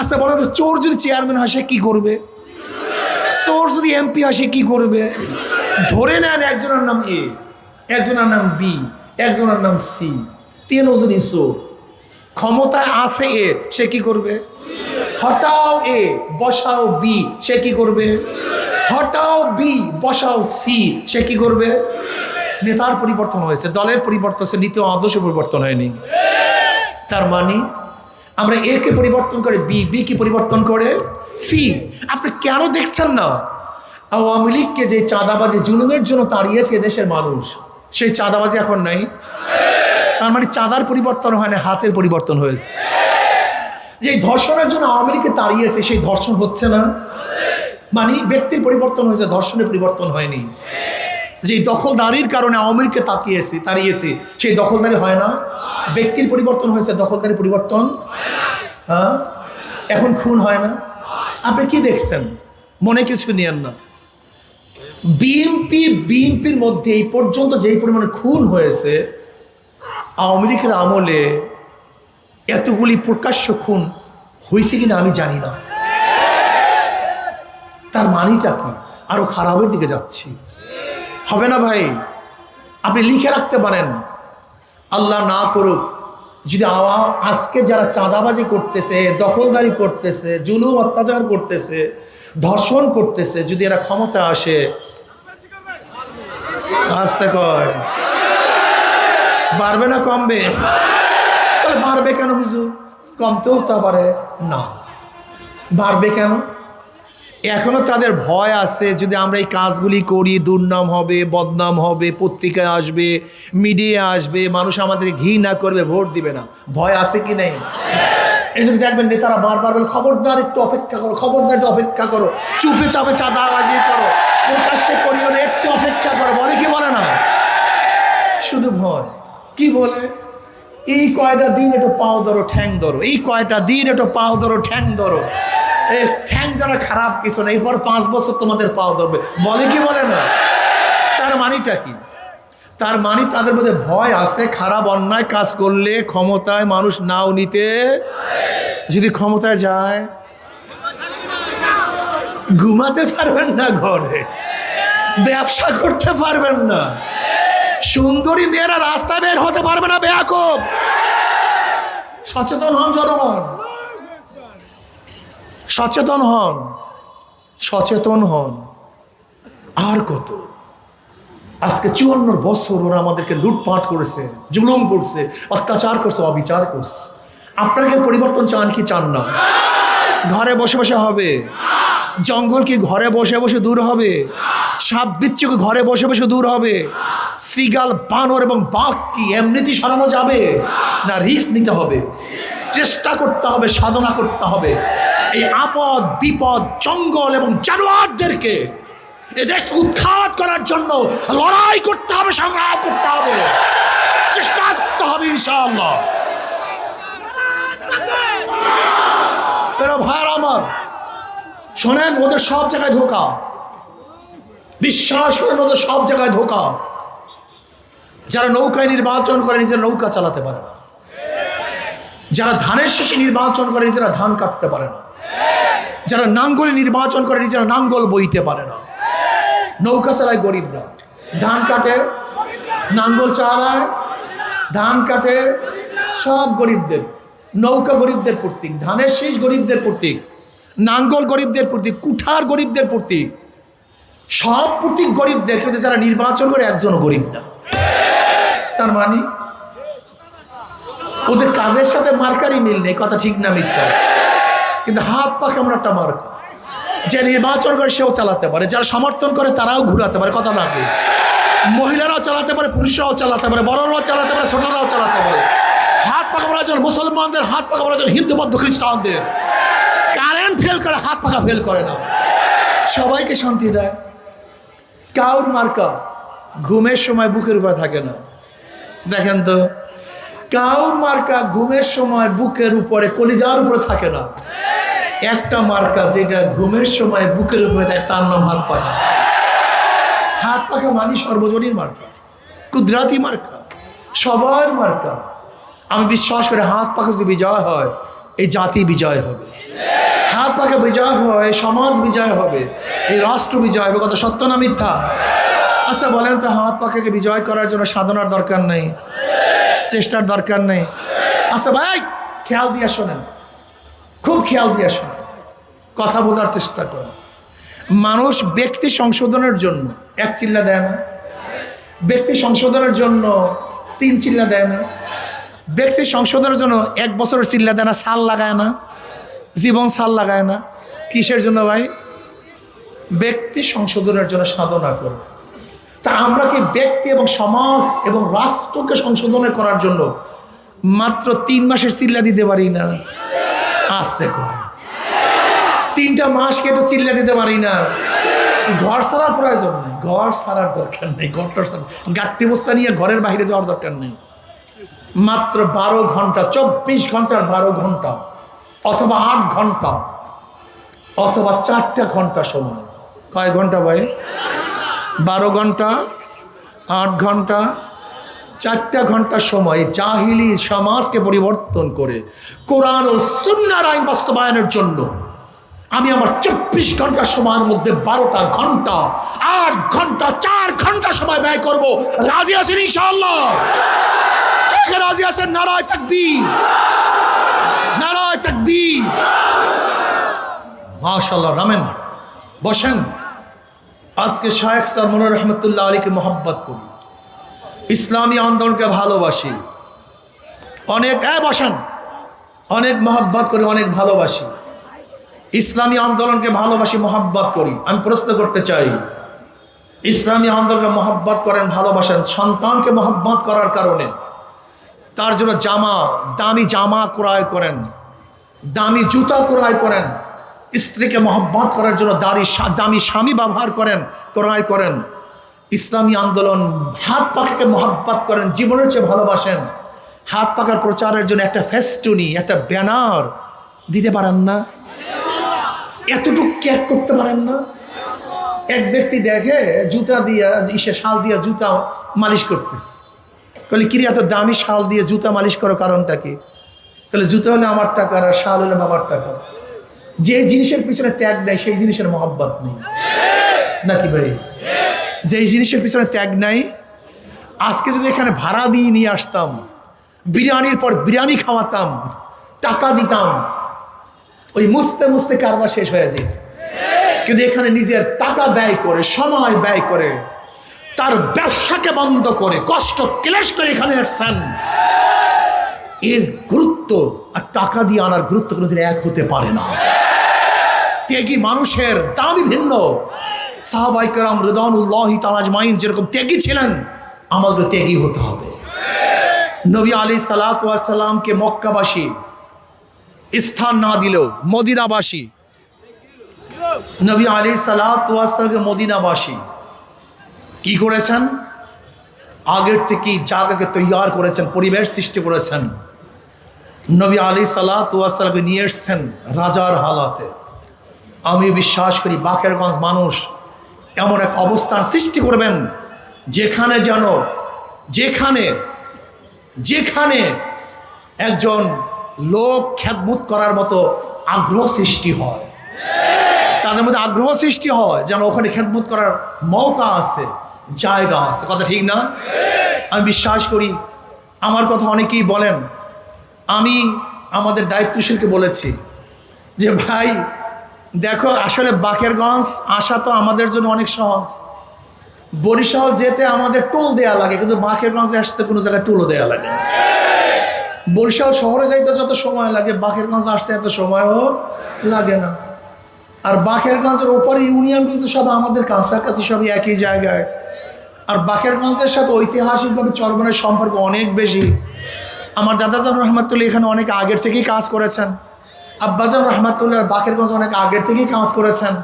আচ্ছা বলো তো, চোর যদি চেয়ারম্যান হয় সে কি করবে? চোর যদি এমপি হয় সে কি করবে? ধরে নেন একজনের নাম এ, একজনের নাম বি, একজনের নাম সি, তিনজনই চোর, ক্ষমতায় আছে এ, সে কি করবে? হটাও এ বসাও বি, সে কি করবে? হটাও বি বসাও সি, সে কি করবে? নেতার পরিবর্তন হয়েছে, দলের পরিবর্তন হয়েছে, নীতি আদর্শ পরিবর্তন হয়নি। তার মানে আমরা এ কে পরিবর্তন করে বি, বি কে পরিবর্তন করে সি। আপনি কেন দেখছেন না আওয়ামী লীগকে যে চাঁদাবাজি জুলুমের জন্য তাড়িয়েছে দেশের মানুষ, সেই চাঁদাবাজি এখন নাই? তার মানে চাঁদার পরিবর্তন হয় না, হাতের পরিবর্তন হয়েছে। যে ধর্ষণের জন্য আওয়ামী লীগকে তাড়িয়েছে সেই ধর্ষণ হচ্ছে না, মানে ব্যক্তির পরিবর্তন হয়েছে, ধর্ষণের পরিবর্তন হয়নি। যে দখলদারির কারণে আওয়ামী লীগকে তাড়িয়েছে সেই দখলদারি হয় না, ব্যক্তির পরিবর্তন হয়েছে, দখলদারি পরিবর্তন। হ্যাঁ, এখন খুন হয় না। আপনি কি দেখছেন? মনে কিছু নিয়েন না। বিএনপির মধ্যে এই পর্যন্ত যেই পরিমাণে খুন হয়েছে, আওয়ামী লীগের আমলে এতগুলি প্রকাশ্য খুন হয়েছে কিনা আমি জানি না। তার মানিটা কি? আরো খারাপের দিকে যাচ্ছি, হবে না ভাই? আপনি লিখে রাখতে পারেন, আল্লাহ না করুক যদি আজকে যারা চাঁদাবাজি করতেছে, দখলদারি করতেছে, জুলুম অত্যাচার করতেছে, ধর্ষণ করতেছে, যদি এরা ক্ষমতা আসে, আসতে কয় বাড়বে না কমবে? তাহলে বাড়বে কেন হুজুর? কমতেও তা পারে না, বাড়বে কেন? এখনো তাদের ভয় আছে, যদি আমরা এই কাজগুলি করি দুর্নাম হবে, বদনাম হবে, পত্রিকায় আসবে, মিডিয়া আসবে, মানুষ আমাদের ঘৃণা করবে, ভোট দিবে না। ভয় আছে কি নেই? এই জন্য দেখবেন নেতারা বারবার বলে, খবরদার একটু অপেক্ষা করো, খবরদার একটু অপেক্ষা করো, চুপে চাপে চাঁদাবাজি করো, প্রকাশ্যে করিও না, একটু অপেক্ষা করো। বলে কি বলে না? শুধু ভয়। কি বলে? এই কয়টা দিন একটু পাও ধরো, ঠ্যাং ধরো, এই কয়টা দিন একটু পাও ধরো, ঠ্যাং ধরো। ঠ্যাং ধরা খারাপ কিছু না, এরপর 5 বছর তোমাদের পাও ধরবে। বলে কি বলে না? তার মানিটা কি? তার মানে তাদের মধ্যে ভয় আছে, খারাপ অন্যায় কাজ করলে ক্ষমতায় মানুষ নাও নিতে, যদি ক্ষমতায় যায় ঘুমাতে পারবেন না, ঘরে ব্যবসা করতে পারবেন না, সুন্দরী মেয়েরা রাস্তায় বের হতে পারবে না। বেয়াকুব, সচেতন হন জনগণ, সচেতন হন, সচেতন হন। আর কত? আজকে 54 বছর ওরা আমাদেরকে লুটপাট করেছে, জুলুম করছে, অত্যাচার করছে, অবিচার করছে। আপনাকে পরিবর্তন চান কি চান না? ঘরে বসে বসে হবে? জঙ্গল কি ঘরে বসে বসে দূর হবে? সাপ বিচ্ছু কি ঘরে বসে বসে দূর হবে? শ্রীগাল, বানর এবং বাঘ কি এমনিতেই সরানো যাবে না? রিস্ক নিতে হবে, চেষ্টা করতে হবে, সাধনা করতে হবে। এই আপদ বিপদ, জঙ্গল এবং জানোয়ারদেরকে এদেশ উৎখাত করার জন্য লড়াই করতে হবে, সংগ্রাম করতে হবে, চেষ্টা করতে হবে ইনশাআল্লাহ। ভাইরা আমার শোনেন, ওদের সব জায়গায় ধোঁকা, বিশ্বাস করেন, ওদের সব জায়গায় ধোঁকা। যারা নৌকায় নির্বাচন করে নিজেরা নৌকা চালাতে পারে না, যারা ধানের শীষে নির্বাচন করে নিজেরা ধান কাটতে পারে না, যারা নাঙ্গলে নির্বাচন করে নিজেরা নাঙ্গল বইতে পারে না। নৌকা চালায় গরিবরা, ধান কাটে, নাঙ্গল চালায়, ধান কাটে, সব গরিবদের। নৌকা গরিবদের প্রতীক, ধানের শীষ গরিবদের প্রতীক, নাঙ্গল গরিবদের প্রতীক, কুঠার গরিবদের প্রতীক, সব প্রতীক গরিবদের। কিন্তু যারা নির্বাচন করে একজনও গরিব না। তার মানে ওদের কাজের সাথে মার্কারই মিল নেই। কথা ঠিক না মিথ্যা? কিন্তু হাত পা কেমন একটা মার্কা। যে নির্বাচন করে সেও চালাতে পারে, যারা সমর্থন করে তারাও ঘুরাতে পারে। কথা না কি? মহিলারাও চালাতে পারে, পুরুষরাও চালাতে পারে, বড়রাও চালাতে পারে, ছোটরাও চালাতে পারে। হাত পাকা বলার জন্য মুসলমানদের, হাত পাকা বলার জন্য হিন্দু বৌদ্ধ খ্রিস্টানদের। কারেন্ট ফেল করে, হাত পাকা ফেল করে না, সবাইকে শান্তি দেয়। কাউর মার্কা ঘুমের সময় বুকের উপরে থাকে না। দেখেন তো, কাউর মার্কা ঘুমের সময় বুকের উপরে, কলিজার উপরে থাকে না। একটা মার্কা যেটা ঘুমের সময় বুকের উপরে থাকে, তার নাম হাত পাকা। হাত পাকা মানে সর্বজনীন মার্কা, কুদরাতি মার্কা, সবার মার্কা। আমি বিশ্বাস করি হাত পাকা যদি বিজয় হয়, এই জাতি বিজয় হবে। হাত পাকে বিজয় হয়, সমাজ বিজয় হবে, এই রাষ্ট্র বিজয় হবে। কত সত্য না মিথ্যা? আচ্ছা বলেন তো, হাত পাখাকে বিজয় করার জন্য সাধনার দরকার নেই, চেষ্টার দরকার নেই? আচ্ছা ভাই, খেয়াল দিয়ে শোনেন, খুব খেয়াল দিয়ে শোনেন, কথা বোঝার চেষ্টা করেন। মানুষ ব্যক্তি সংশোধনের জন্য এক চিল্লা দেয় না, ব্যক্তি সংশোধনের জন্য 3 চিল্লা দেয় না, ব্যক্তি সংশোধনের জন্য 1 বছরের চিল্লা দেয় না, সাল লাগায় না, জীবন সাল লাগায় না। কিসের জন্য ভাই? ব্যক্তি সংশোধনের জন্য সাধনা করে। তা আমরা কি ব্যক্তি এবং সমাজ এবং রাষ্ট্রকে সংশোধন করার জন্য মাত্র 3 মাসের চিল্লা দিতে পারি না? আসতে কয় 3টা মাসকে একটু চিল্লা দিতে পারি না? ঘর ছাড়ার প্রয়োজন নেই, ঘর ছাড়ার দরকার নেই, ঘরটার গাট্টি বস্তা নিয়ে ঘরের বাইরে যাওয়ার দরকার নেই। মাত্র 12 ঘন্টা, 24 ঘন্টার 12 ঘন্টা অথবা 8 ঘন্টা অথবা 4টা ঘন্টা সময়। কয় ঘন্টা ভাই? 12 ঘন্টা, 8 ঘন্টা, 4টা ঘন্টা সময় জাহিলি সমাজকে পরিবর্তন করে কোরআন ও সুন্নাহর আইন বাস্তবায়নের জন্য আমি আমার 24 ঘন্টা সময়ের মধ্যে 12টা ঘন্টা, 8 ঘন্টা, 4 ঘন্টা সময় ব্যয় করব। রাজি আছেন ইনশাআল্লাহ? কে রাজি আছেন? নারায়ে তাকবীর, নারায়ে তাকবীর। মাশাআল্লাহ। নামেন, বসেন। আজকে শায়েখ সরমুনার রহমতুল্লাহ আলীকে মোহাব্বত করি, ইসলামী আন্দোলনকে ভালোবাসি অনেক। বসেন। অনেক মোহাব্বত করি, অনেক ভালোবাসি, ইসলামী আন্দোলনকে ভালোবাসি, মোহাব্বত করি। আমি প্রশ্ন করতে চাই, ইসলামী আন্দোলনকে মোহাব্বত করেন, ভালোবাসেন, সন্তানকে মোহাব্বত করার কারণে তার জন্য দামি জামা ক্রয় করেন, দামি জুতা ক্রয় করেন, স্ত্রীকে মোহাব্বত করার জন্য দামি স্বামী ব্যবহার করেন, ক্রয় করেন। ইসলামী আন্দোলন হাত পাখাকে মোহাব্বত করেন, জীবনের চেয়ে ভালোবাসেন। হাত পাখার প্রচারের জন্য একটা ফেস্টুনি, একটা ব্যানার দিতে পারেন না? এতটুকু ক্যাক করতে পারেন না? এক ব্যক্তি দেখে জুতা দিয়া শাল দিয়া জুতা মালিশ করতেছে, বলে কিরে এত দামি শাল দিয়ে জুতা মালিশ করো, কারণটা কি? তাহলে জুতা হলে আমার টাকা আর শাল হলে বাবার টাকা। যে জিনিসের পিছনে ত্যাগ নাই সেই জিনিসের মহব্বত নেই, নাকি ভাই? যেই জিনিসের পিছনে ত্যাগ নাই, আজকে যদি এখানে ভাড়া দিয়ে নিয়ে আসতাম, বিরিয়ানির পর বিরিয়ানি খাওয়াতাম, টাকা দিতাম, ওই মুছতে মুছতে কারবার শেষ হয়ে যেত। কিন্তু এখানে নিজের টাকা ব্যয় করে, সময় ব্যয় করে, তার ব্যবসাকে বন্ধ করে, কষ্ট ক্লেশ করে এখানে আসছেন। এর গুরুত্ব আর টাকা দিয়ে আনার গুরুত্ব কোনোদিন এক হতে পারে না। ত্যাগী মানুষের দামই ভিন্ন। সাহাবায়ে কেরাম রিদওয়ানুল্লাহি তাআলা আজমাইন যেরকম ত্যাগী ছিলেন, আমাদের ত্যাগী হতে হবে। নবী আলাইহিস সালাতু ওয়াস সালামকে মক্কাবাসী স্থান না দিলেও মদিনাবাসী, নবী আলাইহিস সালাতু ওয়াস সালামকে মদিনাবাসী কি করেছেন? আগের থেকেই জায়গাকে তৈয়ার করেছেন, পরিবেশ সৃষ্টি করেছেন। নবী আলাইহিস সালাতু ওয়াস সালামকে নিয়ে এসেছেন রাজার হালাতে। আমি বিশ্বাস করি বাকেরগঞ্জ মানুষ এমন এক অবস্থান সৃষ্টি করবেন যেখানে যেন যেখানে একজন লোক খেদমত করার মতো আগ্রহ সৃষ্টি হয়, তাদের মধ্যে আগ্রহ সৃষ্টি হয় যেন ওখানে খেদমত করার মৌকা আছে, জায়গা আছে। কথা ঠিক না? আমি বিশ্বাস করি, আমার কথা অনেকেই বলেন, আমি আমাদের দায়িত্বশীলকে বলেছি যে ভাই দেখো, আসলে বাকেরগঞ্জ আসা তো আমাদের জন্য অনেক সহজ। বরিশাল যেতে আমাদের টোল দেয়া লাগে, কিন্তু বাকেরগঞ্জে আসতে কোনো জায়গায় টোলও দেয়া লাগে না। বরিশাল শহরে যাইতে যত সময় লাগে, বাকেরগঞ্জ আসতে এত সময়ও লাগে না। আর বাকেরগঞ্জের ওপরে ইউনিয়নগুলো তো সব আমাদের কাছাকাছি, সবই একই জায়গায়। আর বাকেরগঞ্জের সাথে ঐতিহাসিকভাবে চরমনের সম্পর্ক অনেক বেশি। আমার দাদাজান রহমাতুল্লাহ এখানে অনেক আগের থেকেই কাজ করেছেন, আব্বাজান রহমাতুল্লাহ বাকেরগঞ্জে অনেক আগের থেকেই কাজ করেছেন।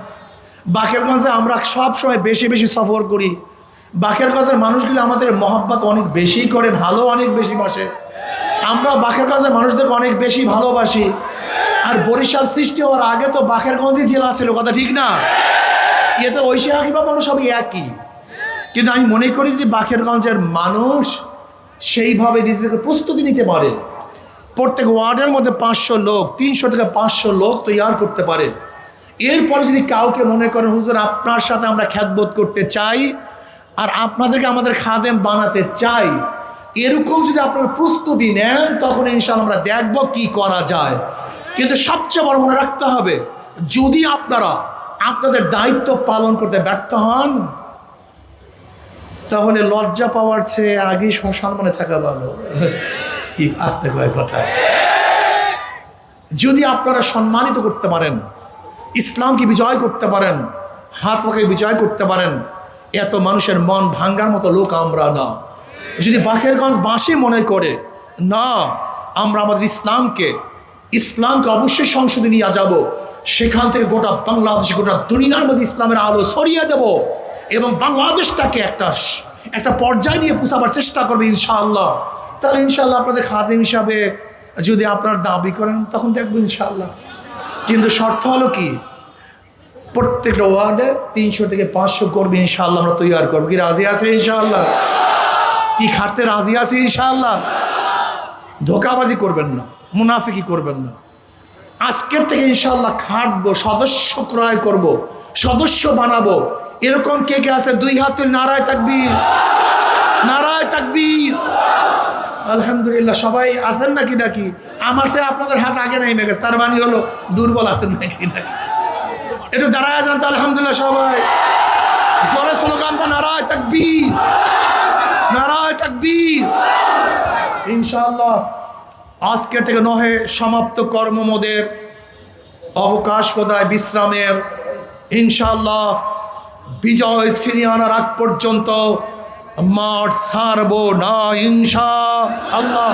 বাকেরগঞ্জে আমরা সব সময় বেশি বেশি সফর করি। বাকেরগঞ্জের মানুষগুলো আমাদের মহব্বত অনেক বেশি করে, ভালো অনেক বেশি বাসে। আমরা বাকেরগঞ্জের মানুষদেরকে অনেক বেশি ভালোবাসি। আর বরিশাল সৃষ্টি হওয়ার আগে তো বাকেরগঞ্জই জেলা ছিল, কথা ঠিক না? এতে ঐতিহাসিকভাবে আমরা সবই একই। কিন্তু আমি মনে করি যদি বাকেরগঞ্জের মানুষ সেইভাবে নিজেদেরকে প্রস্তুতি নিতে পারে, প্রত্যেক ওয়ার্ডের মধ্যে 500 লোক, 300 থেকে 500 লোক তৈরি করতে পারে। এরপরে যদি কাউকে মনে করেন হুজুর আপনার সাথে আমরা খ্যাতবোধ করতে চাই আর আপনাদেরকে আমাদের খাদেম বানাতে চাই, এরকম যদি আপনারা প্রস্তুতি নেন তখন ইনশাআল্লাহ আমরা দেখব কি করা যায়। কিন্তু সবচেয়ে বড় মনে রাখতে হবে, যদি আপনারা আপনাদের দায়িত্ব পালন করতে ব্যর্থ হন তাহলে লজ্জা পাওয়ার চেয়ে আগেই সম্মানে থাকা ভালো। কি আসতে কয় কথায়, যদি আপনারা সম্মানিত করতে পারেন, ইসলামকে বিজয় করতে পারেন, হাত পাকে বিজয় করতে পারেন, এত মানুষের মন ভাঙ্গার মতো লোক আমরা না। যদি বাকেরগঞ্জ বাসী মনে করে না আমরা আমাদের ইসলামকে অবশ্যই সংসদে নিয়ে যাব, সেখান থেকে গোটা বাংলাদেশ গোটা দুনিয়ার মধ্যে ইসলামের আলো ছড়িয়ে দেব এবং বাংলাদেশটাকে একটা পর্যায়ে নিয়ে পৌঁছাবার চেষ্টা করবে ইনশাআল্লাহ, তাহলে ইনশাআল্লাহ আপনাদের খাদেম হিসাবে যদি আপনার দাবি করেন তখন দেখবো ইনশাআল্লাহ। কিন্তু শর্ত হলো কি, প্রত্যেকটা ওয়ার্ডে 300 থেকে 500 করবে ইনশাআল্লাহ, আমরা তৈরি করবো। কি রাজি আছে ইনশাআল্লাহ? কি খাটতে রাজি আছে ইনশাআল্লাহ? ধোকাবাজি করবেন না, মুনাফিকি করবেন না। আজকের থেকে ইনশাআল্লাহ খাটবো, সদস্য ক্রয় করব, সদস্য বানাবো। এরকম কে কে আছে? 2 হাত তুলে নারায়ে তাকবীর, নারায়ে তাকবীর। আলহামদুলিল্লাহ, সবাই আছেন নাকি? নাকি আমার সে আপনাদের হাত আগে নাই মেগেছে, তার মানে হলো দুর্বল আছেন নাকি? নাকি একটু দাঁড়ায় যান তো। আলহামদুলিল্লাহ, সবাই জোরে স্লোগান দেন, নারায়ে তাকবীর, নারায়ে তাকবীর। ইনশাআল্লাহ আজকের থেকে নহে সমাপ্ত কর্মমোদের, অবকাশ কোথায় বিশ্রামের। ইনশাআল্লাহ বিজয় ছিনিয়ে আনার আগ পর্যন্ত মাঠ ছাড়বো না ইনশাআল্লাহ।